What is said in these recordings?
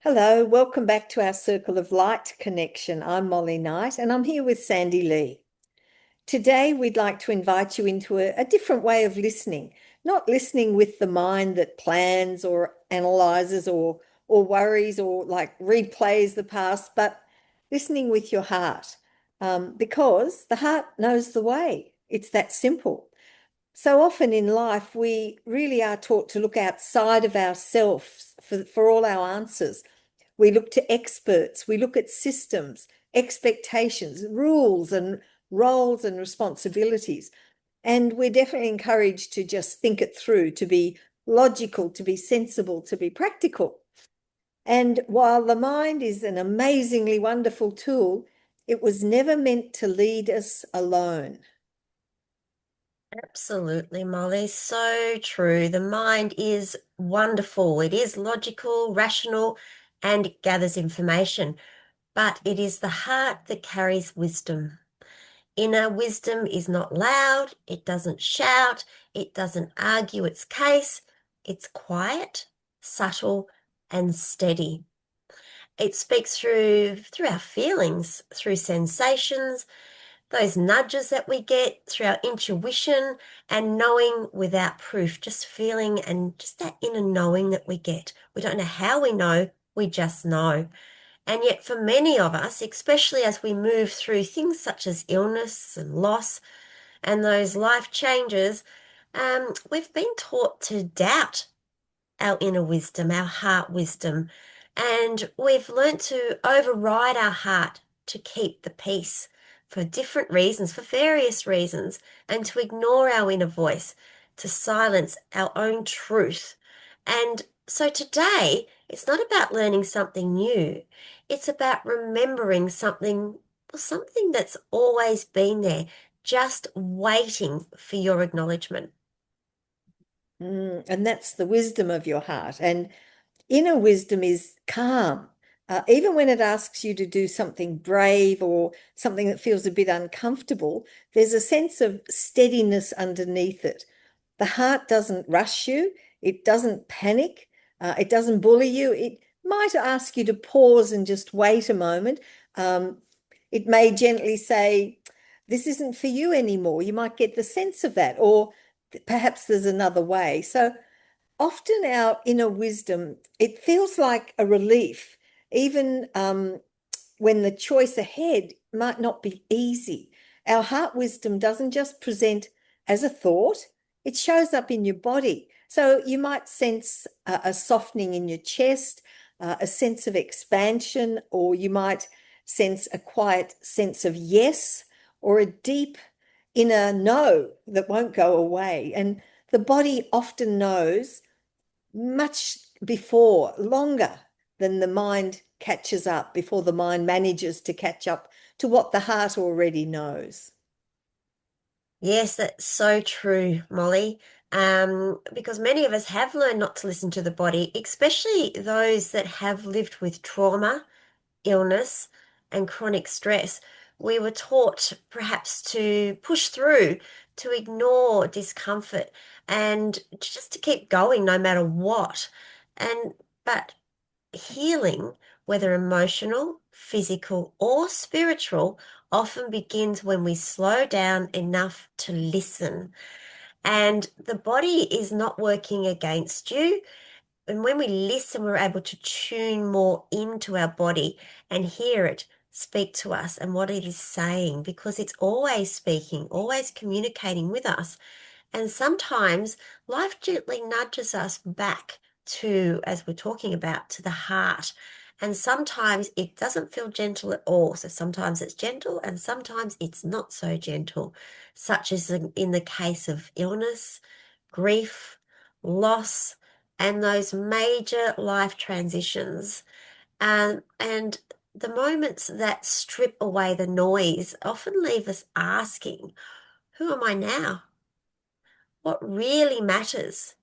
Hello, welcome back to our Circle of Light connection. I'm Molly Knight and I'm here with Sandy Lee. Today, we'd like to invite you into a different way of listening, not listening with the mind that plans or analyzes or worries or like replays the past, but listening with your heart, because the heart knows the way. It's that simple. So often in life, we really are taught to look outside of ourselves for all our answers. We look to experts, we look at systems, expectations, rules, and roles and responsibilities. And we're definitely encouraged to just think it through, to be logical, to be sensible, to be practical. And while the mind is an amazingly wonderful tool, it was never meant to lead us alone. Absolutely, Molly. So true. The mind is wonderful. It is logical, rational, and it gathers information. But it is the heart that carries wisdom. Inner wisdom is not loud. It doesn't shout. It doesn't argue its case. It's quiet, subtle, and steady. It speaks through our feelings, through sensations, those nudges that we get through our intuition and knowing without proof, just feeling and just that inner knowing that we get. We don't know how we know, we just know. And yet, for many of us, especially as we move through things such as illness and loss and those life changes, we've been taught to doubt our inner wisdom, our heart wisdom, and we've learnt to override our heart to keep the peace for different reasons, for various reasons, and to ignore our inner voice, to silence our own truth. And so today, it's not about learning something new. It's about remembering something that's always been there, just waiting for your acknowledgement. And that's the wisdom of your heart. And inner wisdom is calm. Even when it asks you to do something brave or something that feels a bit uncomfortable, there's a sense of steadiness underneath it. The heart doesn't rush you, it doesn't panic, it doesn't bully you. It might ask you to pause and just wait a moment. Um, it may gently say, "This isn't for you anymore." You might get the sense of that, or perhaps there's another way. So often our inner wisdom, it feels like a relief, even when the choice ahead might not be easy. Our heart wisdom doesn't just present as a thought, it shows up in your body. So you might sense a softening in your chest, a sense of expansion, or you might sense a quiet sense of yes, or a deep inner no that won't go away. And the body often knows much before, longer than the mind catches up, before the mind manages to catch up to what the heart already knows. Yes, that's so true, Molly. Because many of us have learned not to listen to the body, especially those that have lived with trauma, illness, and chronic stress. We were taught perhaps to push through, to ignore discomfort, and just to keep going no matter what. And but healing, whether emotional, physical, or spiritual, often begins when we slow down enough to listen. And the body is not working against you. And when we listen, we're able to tune more into our body and hear it speak to us and what it is saying, because it's always speaking, always communicating with us. And sometimes life gently nudges us back to, as we're talking about, to the heart. And sometimes it doesn't feel gentle at all. So sometimes it's gentle and sometimes it's not so gentle, such as in the case of illness, grief, loss, and those major life transitions. And the moments that strip away the noise often leave us asking, who am I now? What really matters?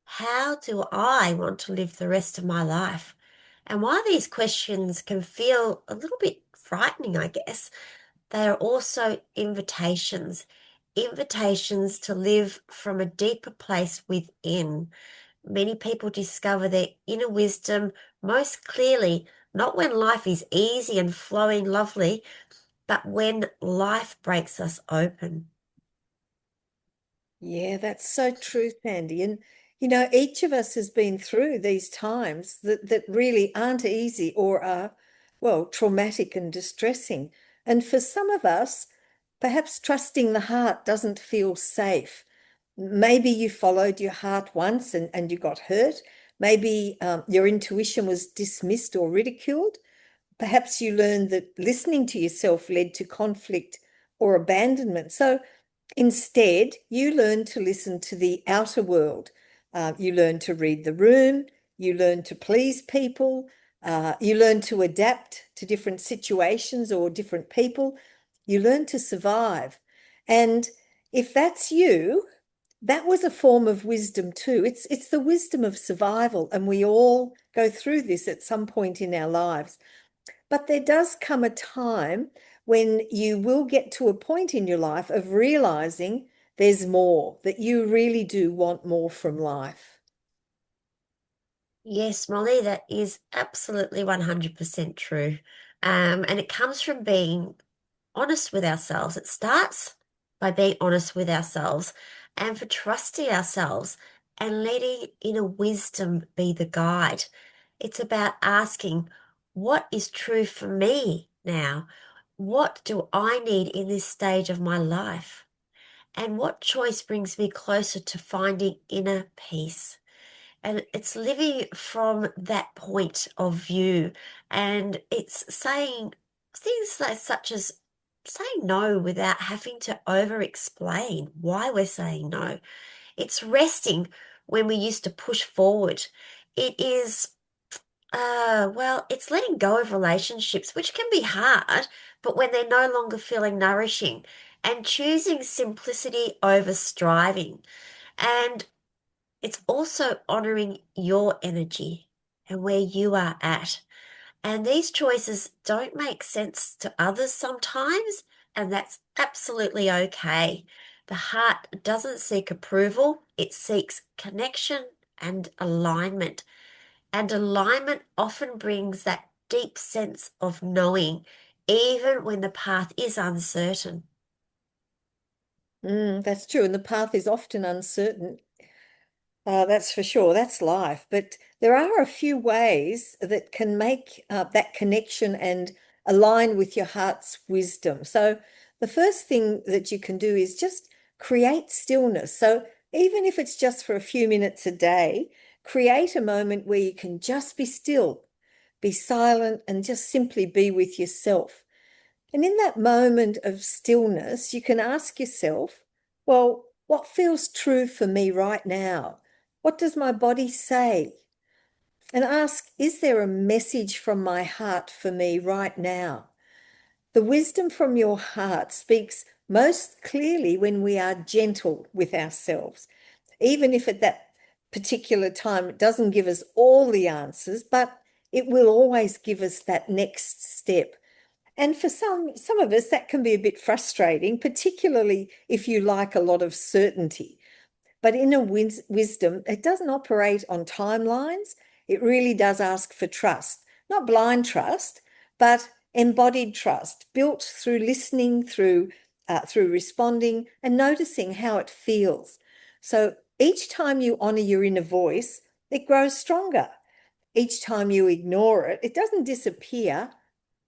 How do I want to live the rest of my life? And while these questions can feel a little bit frightening, I guess, they are also invitations, invitations to live from a deeper place within, many people discover their inner wisdom most clearly, not when life is easy and flowing lovely, but when life breaks us open. Yeah, that's so true, Sandy. And each of us has been through these times that really aren't easy or are, well, traumatic and distressing. And for some of us, perhaps trusting the heart doesn't feel safe. Maybe you followed your heart once and you got hurt. Maybe your intuition was dismissed or ridiculed. Perhaps you learned that listening to yourself led to conflict or abandonment. So instead, you learn to listen to the outer world. You learn to read the room. You learn to please people. You learn to adapt to different situations or different people. You learn to survive. And if that's you, that was a form of wisdom too. It's the wisdom of survival, and we all go through this at some point in our lives. But there does come a time when you will get to a point in your life of realizing there's more, that you really do want more from life. Yes, Molly, that is absolutely 100% true. And it comes from being honest with ourselves. It starts by being honest with ourselves and for trusting ourselves and letting inner wisdom be the guide. It's about asking, what is true for me now? What do I need in this stage of my life? And what choice brings me closer to finding inner peace? And it's living from that point of view. And it's saying things like such as saying no without having to over explain why we're saying no. It's resting when we used to push forward. It is, well, it's letting go of relationships, which can be hard, but when they're no longer feeling nourishing, and choosing simplicity over striving. And it's also honoring your energy and where you are at. And these choices don't make sense to others sometimes, and that's absolutely okay. The heart doesn't seek approval, it seeks connection and alignment. And alignment often brings that deep sense of knowing, even when the path is uncertain. That's true. And the path is often uncertain. That's for sure. That's life. But there are a few ways that can make that connection and align with your heart's wisdom. So, the first thing that you can do is just create stillness. So, even if it's just for a few minutes a day, create a moment where you can just be still, be silent, and just simply be with yourself. And in that moment of stillness, you can ask yourself, well, what feels true for me right now? What does my body say? And ask, is there a message from my heart for me right now? The wisdom from your heart speaks most clearly when we are gentle with ourselves, even if at that particular time it doesn't give us all the answers, but it will always give us that next step. And for some of us, that can be a bit frustrating, particularly if you like a lot of certainty. But inner wisdom, it doesn't operate on timelines. It really does ask for trust, not blind trust, but embodied trust, built through listening, through responding, and noticing how it feels. So each time you honor your inner voice, it grows stronger. Each time you ignore it, it doesn't disappear.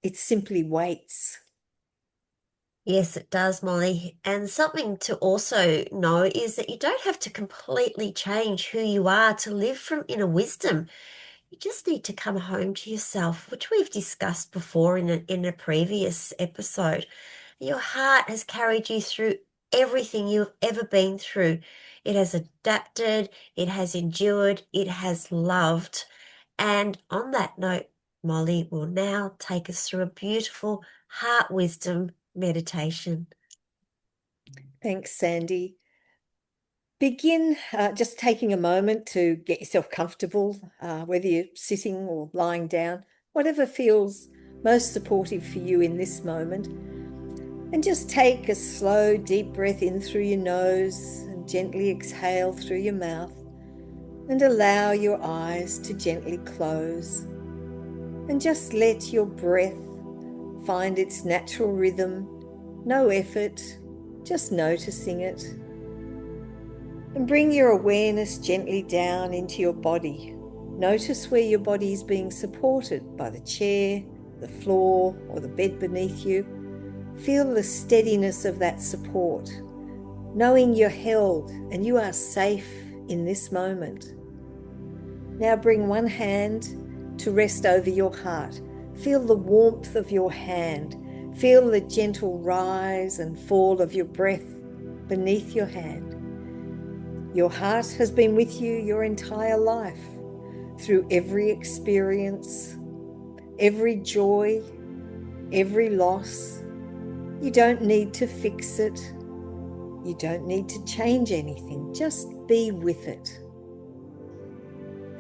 It simply waits. Yes, it does, Molly. And something to also know is that you don't have to completely change who you are to live from inner wisdom. You just need to come home to yourself, which we've discussed before in a previous episode. Your heart has carried you through everything you've ever been through. It has adapted, it has endured, it has loved. And on that note, Molly will now take us through a beautiful heart wisdom meditation. Thanks, Sandy. Begin just taking a moment to get yourself comfortable, whether you're sitting or lying down, whatever feels most supportive for you in this moment. And just take a slow, deep breath in through your nose and gently exhale through your mouth. And allow your eyes to gently close. And just let your breath find its natural rhythm. No effort, just noticing it. And bring your awareness gently down into your body. Notice where your body is being supported by the chair, the floor, or the bed beneath you. Feel the steadiness of that support, knowing you're held and you are safe in this moment. Now bring one hand to rest over your heart. Feel the warmth of your hand. Feel the gentle rise and fall of your breath beneath your hand. Your heart has been with you your entire life, through every experience, every joy, every loss. You don't need to fix it. You don't need to change anything. Just be with it.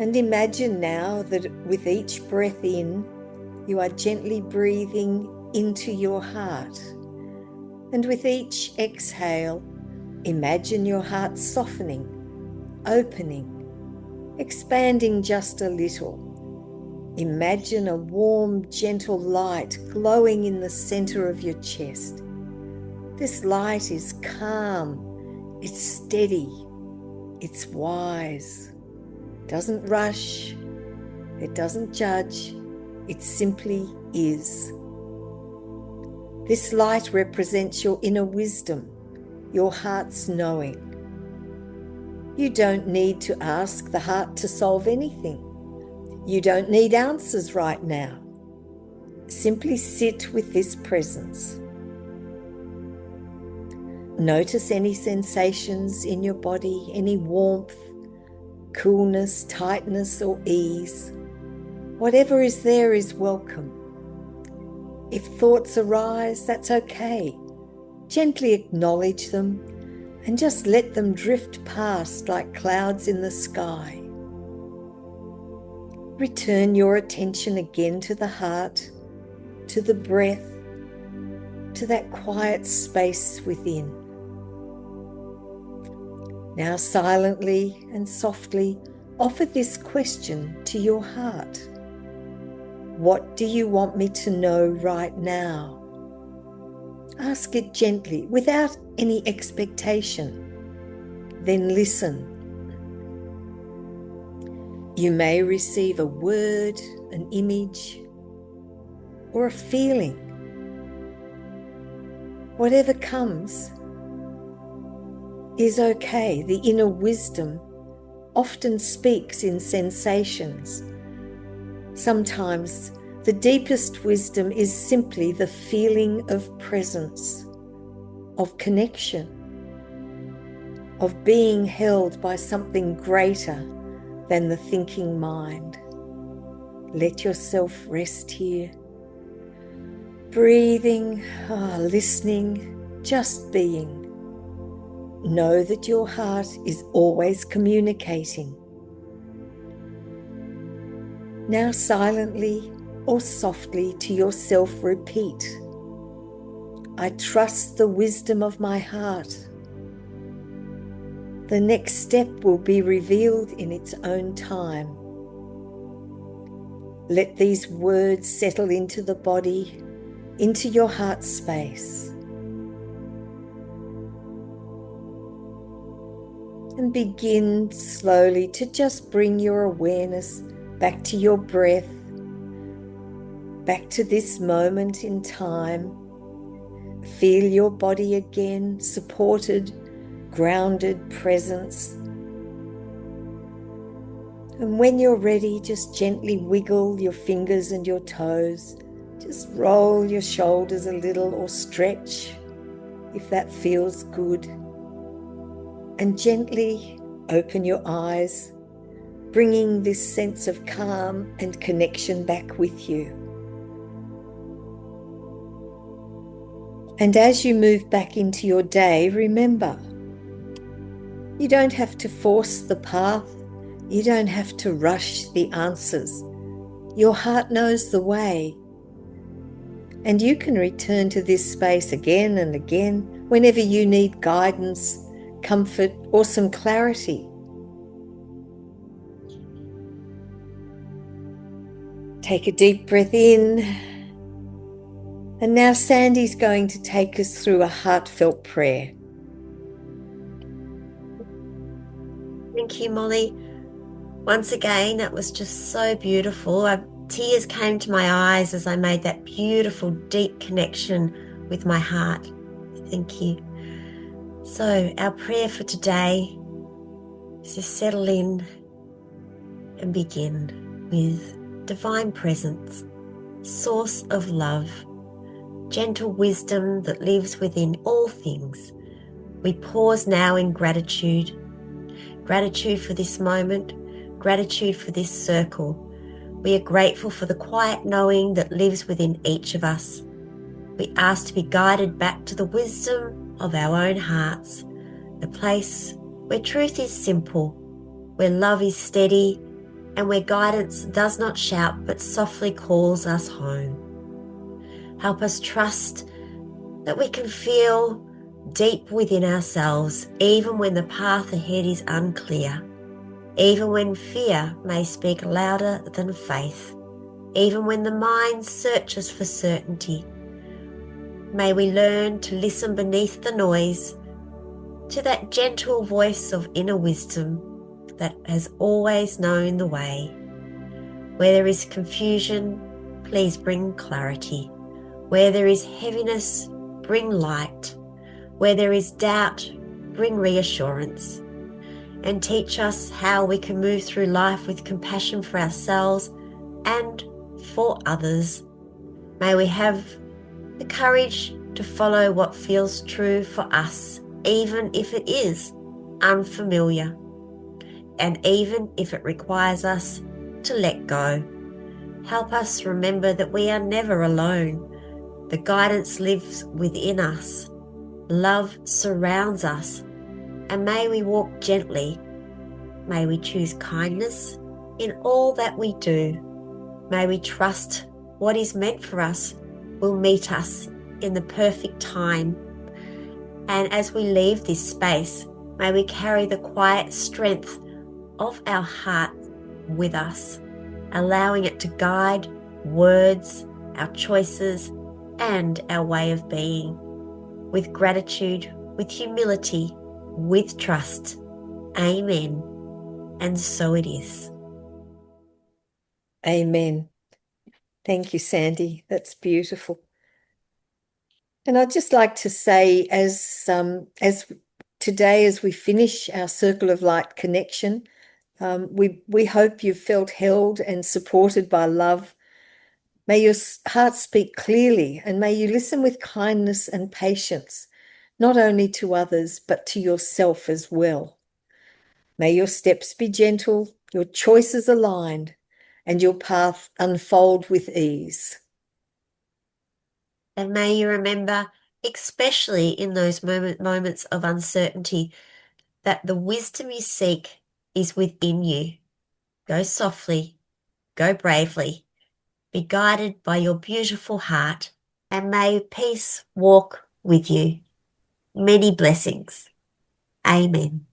And imagine now that with each breath in, you are gently breathing into your heart. And with each exhale, imagine your heart softening, opening, expanding just a little. Imagine a warm, gentle light glowing in the center of your chest. This light is calm, it's steady, it's wise. It doesn't rush, it doesn't judge, it simply is. This light represents your inner wisdom, your heart's knowing. You don't need to ask the heart to solve anything. You don't need answers right now. Simply sit with this presence. Notice any sensations in your body, any warmth, coolness, tightness, or ease. Whatever is there is welcome. If thoughts arise, that's okay. Gently acknowledge them and just let them drift past like clouds in the sky. Return your attention again to the heart, to the breath, to that quiet space within. Now silently and softly offer this question to your heart. What do you want me to know right now? Ask it gently, without any expectation. Then listen. You may receive a word, an image, or a feeling. Whatever comes is okay. The inner wisdom often speaks in sensations. Sometimes the deepest wisdom is simply the feeling of presence, of connection, of being held by something greater than the thinking mind. Let yourself rest here. Breathing, listening, just being. Know that your heart is always communicating. Now silently or softly to yourself repeat, I trust the wisdom of my heart. The next step will be revealed in its own time. Let these words settle into the body, into your heart space. And begin slowly to just bring your awareness back to your breath, back to this moment in time. Feel your body again, supported, grounded presence. And when you're ready, just gently wiggle your fingers and your toes. Just roll your shoulders a little or stretch if that feels good. And gently open your eyes, bringing this sense of calm and connection back with you. And as you move back into your day, remember, you don't have to force the path. You don't have to rush the answers. Your heart knows the way. And you can return to this space again and again whenever you need guidance, comfort, or some clarity. Take a deep breath in. And now Sandy's going to take us through a heartfelt prayer. Thank you, Molly. Once again, that was just so beautiful. Tears came to my eyes as I made that beautiful, deep connection with my heart. Thank you. So, our prayer for today is to settle in and begin with divine presence, source of love, gentle wisdom that lives within all things. We pause now in gratitude. Gratitude for this moment, gratitude for this circle. We are grateful for the quiet knowing that lives within each of us. We ask to be guided back to the wisdom of our own hearts, the place where truth is simple, where love is steady, and where guidance does not shout but softly calls us home. Help us trust that we can feel deep within ourselves, even when the path ahead is unclear, even when fear may speak louder than faith, even when the mind searches for certainty. May we learn to listen beneath the noise to that gentle voice of inner wisdom that has always known the way. Where there is confusion, please bring clarity. Where there is heaviness, bring light. Where there is doubt, bring reassurance. And teach us how we can move through life with compassion for ourselves and for others. May we have the courage to follow what feels true for us, even if it is unfamiliar, and even if it requires us to let go. Help us remember that we are never alone. The guidance lives within us. Love surrounds us. And may we walk gently. May we choose kindness in all that we do. May we trust what is meant for us will meet us in the perfect time. And as we leave this space, may we carry the quiet strength of our heart with us, allowing it to guide words, our choices, and our way of being, with gratitude, with humility, with trust. Amen. And so it is. Amen. Thank you, Sandy. That's beautiful. And I'd just like to say, as today, as we finish our Circle of Light connection, we hope you've felt held and supported by love. May your heart speak clearly, and may you listen with kindness and patience, not only to others, but to yourself as well. May your steps be gentle, your choices aligned, and your path unfold with ease. And may you remember, especially in those moments of uncertainty, that the wisdom you seek is within you. Go softly, go bravely, be guided by your beautiful heart, and may peace walk with you. Many blessings. Amen.